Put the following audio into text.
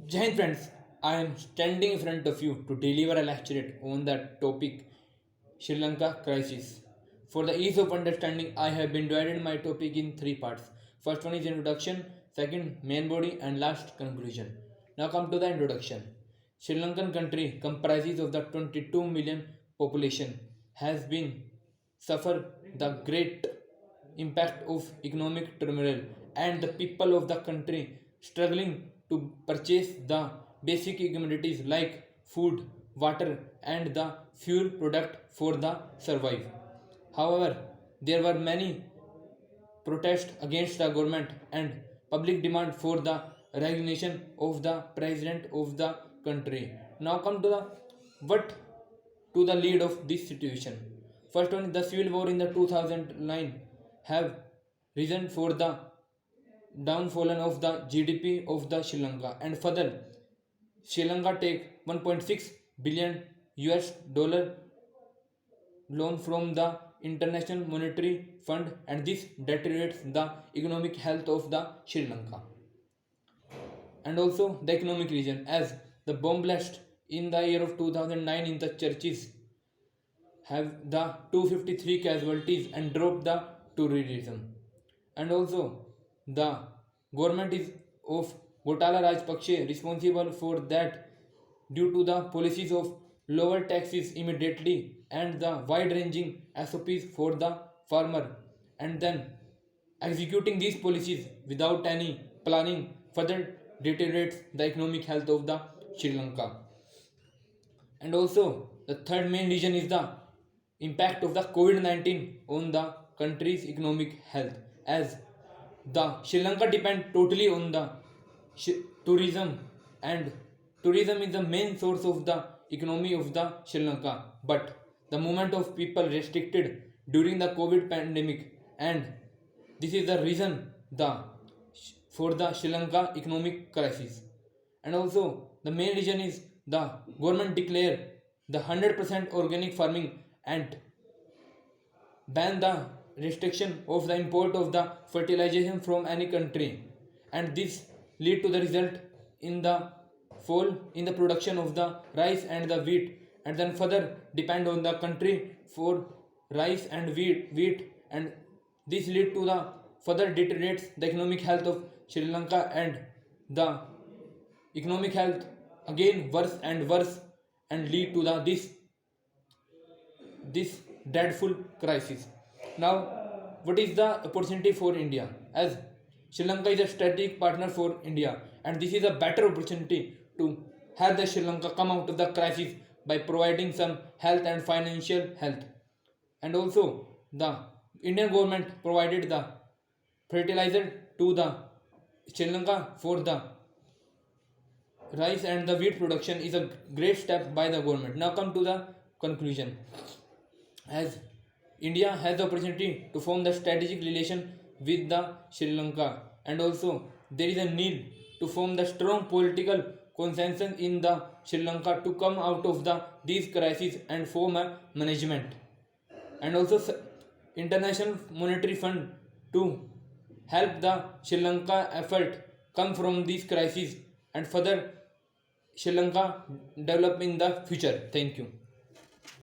Jai Hind friends, I am standing in front of you to deliver a lecture on the topic Sri Lanka crisis. For the ease of understanding, I have been divided my topic in three parts. First one is introduction, second main body, and last conclusion. Now come to the introduction. Sri Lankan country comprises of the 22 million population has been suffer the great impact of economic turmoil and the people of the country struggling to purchase the basic commodities like food, water, and the fuel product for the survive. However, there were many protests against the government and public demand for the resignation of the president of the country. Now come to the what to the lead of this situation. First one, the civil war in the 2009 have reason for the downfall of the GDP of the Sri Lanka, and further Sri Lanka take 1.6 billion US dollar loan from the International Monetary Fund, and this deteriorates the economic health of the Sri Lanka. And also the economic region, as the bomb blast in the year of 2009 in the churches have the 253 casualties and dropped the tourism. And also the government is of Gotala Rajpakshe responsible for that due to the policies of lower taxes immediately and the wide ranging SOPs for the farmer, and then executing these policies without any planning further deteriorates the economic health of the Sri Lanka. And also the third main reason is the impact of the COVID-19 on the country's economic health, as the Sri Lanka depend totally on the tourism, and tourism is the main source of the economy of the Sri Lanka. But the movement of people restricted during the COVID pandemic, and this is the reason the for the Sri Lanka economic crisis. And also the main reason is the government declare the 100% organic farming and ban the restriction of the import of the fertilization from any country, and this lead to the result in the fall in the production of the rice and the wheat, and then further depend on the country for rice and wheat, and this lead to the further deteriorates the economic health of Sri Lanka, and the economic health again worse and worse, and lead to the this dreadful crisis. Now, what is the opportunity for India? As Sri Lanka is a strategic partner for India, and this is a better opportunity to help the Sri Lanka come out of the crisis by providing some health and financial health. And also, the Indian government provided the fertilizer to the Sri Lanka for the rice and the wheat production is a great step by the government. Now come to the conclusion. As India has the opportunity to form the strategic relation with the Sri Lanka, and also there is a need to form the strong political consensus in the Sri Lanka to come out of the these crises and form a management, and also International Monetary Fund to help the Sri Lanka effort come from these crises and further Sri Lanka develop in the future. Thank you.